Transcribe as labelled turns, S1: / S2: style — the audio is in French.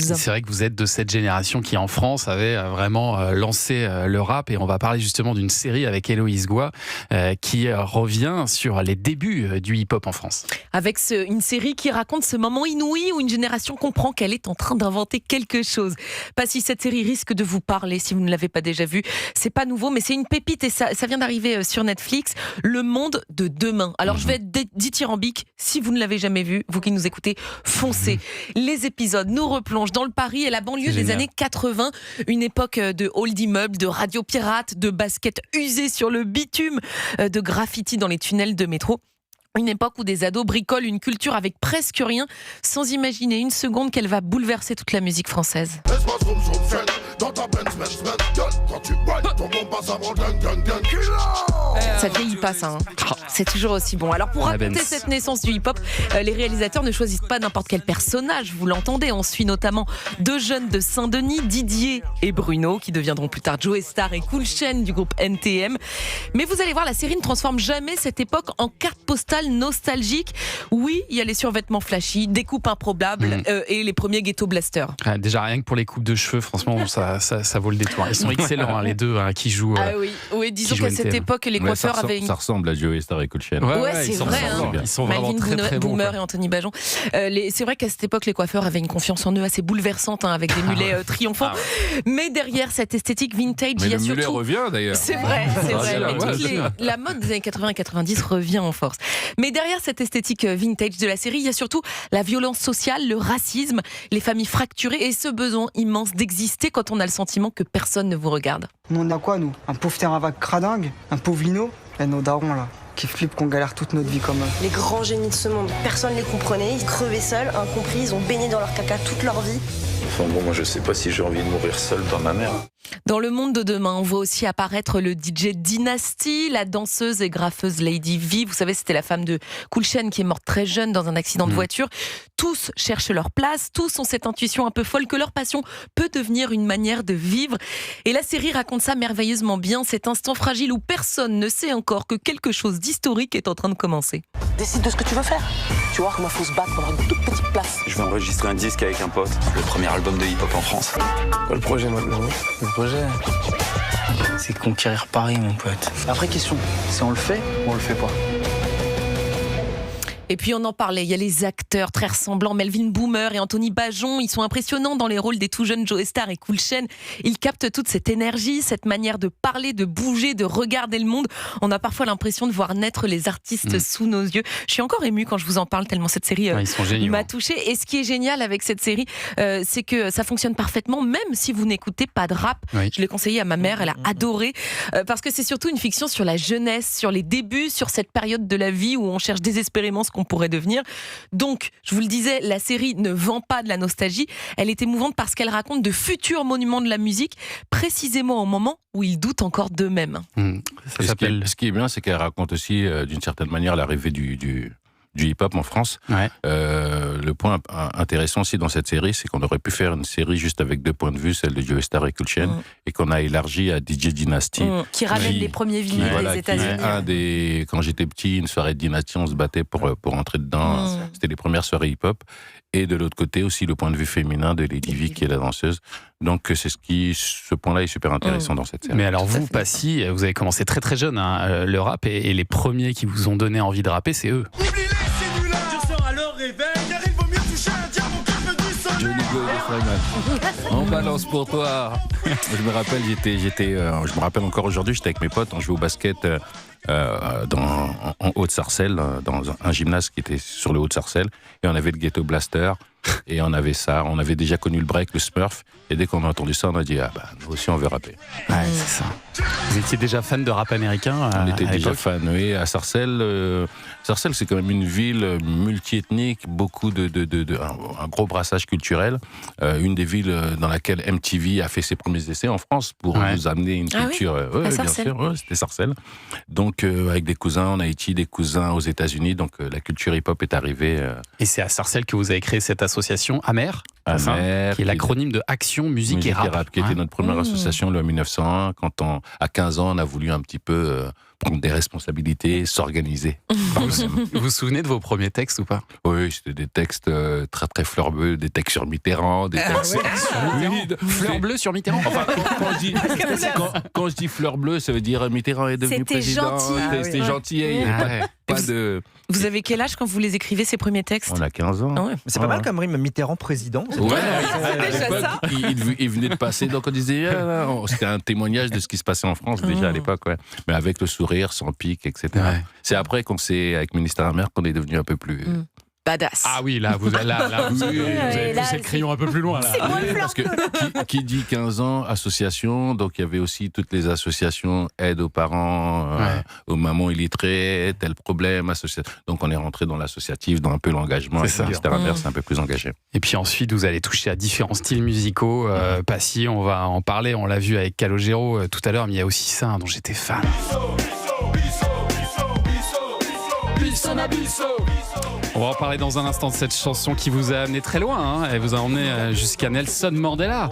S1: C'est vrai que vous êtes de cette génération qui, en France, avait vraiment lancé le rap. Et on va parler justement d'une série avec Héloïse Goua qui revient sur les débuts du hip-hop en France.
S2: Avec une série qui raconte ce moment inouï où une génération comprend qu'elle est en train d'inventer quelque chose. Pas si cette série risque de vous parler si vous ne l'avez pas déjà vue. C'est pas nouveau, mais c'est une pépite et ça vient d'arriver sur Netflix. Le monde de demain. Alors je vais être dithyrambique. Si vous ne l'avez jamais vu, vous qui nous écoutez, foncez. Les épisodes nous replongent dans le Paris et la banlieue des années 80, une époque de hall d'immeubles, de radio pirates, de baskets usées sur le bitume, de graffiti dans les tunnels de métro. Une époque où des ados bricolent une culture avec presque rien, sans imaginer une seconde qu'elle va bouleverser toute la musique française. Ça vieillit pas, ça. C'est toujours aussi bon. Alors pour raconter cette naissance du hip-hop, les réalisateurs ne choisissent pas n'importe quel personnage. Vous l'entendez, on suit notamment deux jeunes de Saint-Denis, Didier et Bruno, qui deviendront plus tard Joe Star et Cool Chain du groupe NTM. Mais vous allez voir, la série ne transforme jamais cette époque en carte postale nostalgique. Oui, il y a les survêtements flashy, des coupes improbables et les premiers ghetto blasters.
S1: Déjà rien que pour les coupes de cheveux, franchement, ça vaut le détour. Ils sont excellents, les deux qui jouent.
S2: Oui, disons qu'à cette époque, les coiffeurs avaient une...
S3: Ça ressemble à Joe Star et Cool Chain.
S2: Ouais, c'est vrai.
S1: Ils sont vraiment très
S2: Boomer et Anthony Bajon. C'est vrai qu'à cette époque, les coiffeurs avaient une confiance en eux assez bouleversante, avec des mulets triomphants. Mais derrière cette esthétique vintage, il y a surtout...
S3: mulet revient d'ailleurs.
S2: C'est vrai. La mode des années 80 et 90 revient en force. Mais derrière cette esthétique vintage de la série, il y a surtout la violence sociale, le racisme, les familles fracturées et ce besoin immense d'exister quand on a le sentiment que personne ne vous regarde.
S4: Nous, on a quoi, nous? Un pauvre terrain vague cradingue? Un pauvre lino? Il y a nos darons, là, qui flippent qu'on galère toute notre vie comme eux.
S5: Les grands génies de ce monde, personne ne les comprenait, ils crevaient seuls, incompris, ils ont baigné dans leur caca toute leur vie.
S6: Enfin bon, moi je sais pas si j'ai envie de mourir seul dans ma mère.
S2: Dans le monde de demain, on voit aussi apparaître le DJ Dynasty, la danseuse et graffeuse Lady V. Vous savez, c'était la femme de Cool Chain qui est morte très jeune dans un accident de voiture. Tous cherchent leur place, tous ont cette intuition un peu folle que leur passion peut devenir une manière de vivre. Et la série raconte ça merveilleusement bien, cet instant fragile où personne ne sait encore que quelque chose d'historique est en train de commencer.
S7: Décide de ce que tu veux faire. Tu vois comment il faut se battre pour avoir une toute petite place.
S6: Je vais enregistrer un disque avec un pote, le premier album de hip-hop en France.
S8: Quoi le projet maintenant? Le projet, c'est conquérir Paris, mon pote. La vraie question, c'est on le fait ou on le fait pas?
S2: Et puis on en parlait, il y a les acteurs très ressemblants, Melvin Boomer et Anthony Bajon, ils sont impressionnants dans les rôles des tout jeunes Joe Star et Cool Chain. Ils captent toute cette énergie, cette manière de parler, de bouger, de regarder le monde. On a parfois l'impression de voir naître les artistes sous nos yeux. Je suis encore émue quand je vous en parle, tellement cette série m'a touchée. Et ce qui est génial avec cette série, c'est que ça fonctionne parfaitement, même si vous n'écoutez pas de rap. Je l'ai conseillé à ma mère, elle a adoré, parce que c'est surtout une fiction sur la jeunesse, sur les débuts, sur cette période de la vie où on cherche désespérément ce qu'on pourrait devenir. Donc, je vous le disais, la série ne vend pas de la nostalgie. Elle est émouvante parce qu'elle raconte de futurs monuments de la musique, précisément au moment où ils doutent encore d'eux-mêmes.
S3: Ce qui est bien, c'est qu'elle raconte aussi, d'une certaine manière, l'arrivée du hip-hop en France. Le point intéressant aussi dans cette série, c'est qu'on aurait pu faire une série juste avec deux points de vue, celle de Joe Star et Cool Chain, et qu'on a élargi à DJ Dynasty.
S2: Qui ramène les premiers vinyles des États-Unis.
S3: Quand j'étais petit, une soirée de Dynasty, on se battait pour entrer dedans. C'était les premières soirées hip-hop. Et de l'autre côté aussi le point de vue féminin de Lady V, qui est la danseuse. Donc ce point-là est super intéressant dans cette série.
S1: Mais alors vous, Passy, vous avez commencé très très jeune le rap, et les premiers qui vous ont donné envie de rapper, c'est eux.
S3: Johnny Go et Freeman. On balance pour toi. Je me rappelle, je me rappelle encore aujourd'hui, j'étais avec mes potes, on jouait au basket en Haute-Sarcelles, dans un gymnase qui était sur le Haute-Sarcelles, et on avait le Ghetto Blaster, et on avait ça, on avait déjà connu le break, le Smurf, et dès qu'on a entendu ça, on a dit nous aussi on veut rapper.
S1: C'est ça. Vous étiez déjà fan de rap américain
S3: On était déjà fan, oui. À Sarcelles, Sarcelles c'est quand même une ville multiethnique, un gros brassage culturel, une des villes dans laquelle MTV a fait ses premiers essais en France pour nous amener une culture. Bien sûr, c'était Sarcelles. Donc avec des cousins en Haïti, des cousins aux États-Unis, donc la culture hip-hop est arrivée.
S1: Et c'est à Sarcelles que vous avez créé cette association Amer, qui est l'acronyme de Action, Musique et Rap,
S3: qui était notre première association en 1901. Quand à 15 ans, on a voulu un petit peu prendre des responsabilités, s'organiser.
S1: Vous vous souvenez de vos premiers textes ou pas?
S3: Oui, c'était des textes très très fleur bleue, des textes sur Mitterrand, des textes
S1: Fleur bleue sur Mitterrand.
S3: Enfin, quand je dis fleur bleue, ça veut dire Mitterrand est devenu
S2: C'était
S3: président.
S2: gentil.
S3: C'était gentil. Il n'y avait pas de...
S2: Vous avez quel âge quand vous les écrivez, ces premiers textes?
S3: On a 15 ans.
S2: Ah ouais.
S9: C'est pas mal comme rime, Mitterrand président.
S3: Ouais,
S2: C'est déjà ça.
S3: il venait de passer, donc on disait, c'était un témoignage de ce qui se passait en France déjà à l'époque, ouais. Mais avec le sourire, sans pique, etc.
S1: Ouais.
S3: C'est après qu'on s'est, avec Ministère Amer, qu'on est devenu un peu plus...
S2: Badass.
S1: Ah oui, là, vous avez poussé le crayon un peu plus loin. Là.
S3: Oui, parce que qui dit 15 ans, association, donc il y avait aussi toutes les associations, aide aux parents, aux mamans illettrées, tel problème, association. Donc on est rentré dans l'associatif, dans un peu l'engagement.
S1: C'est
S3: Et
S1: ça.
S3: le ministère Amer, c'est un peu plus engagé.
S1: Et puis ensuite, vous allez toucher à différents styles musicaux. Passy, on va en parler, on l'a vu avec Calogero tout à l'heure, mais il y a aussi ça dont j'étais fan. On va en parler dans un instant de cette chanson qui vous a amené très loin. Elle vous a emmené jusqu'à Nelson Mandela.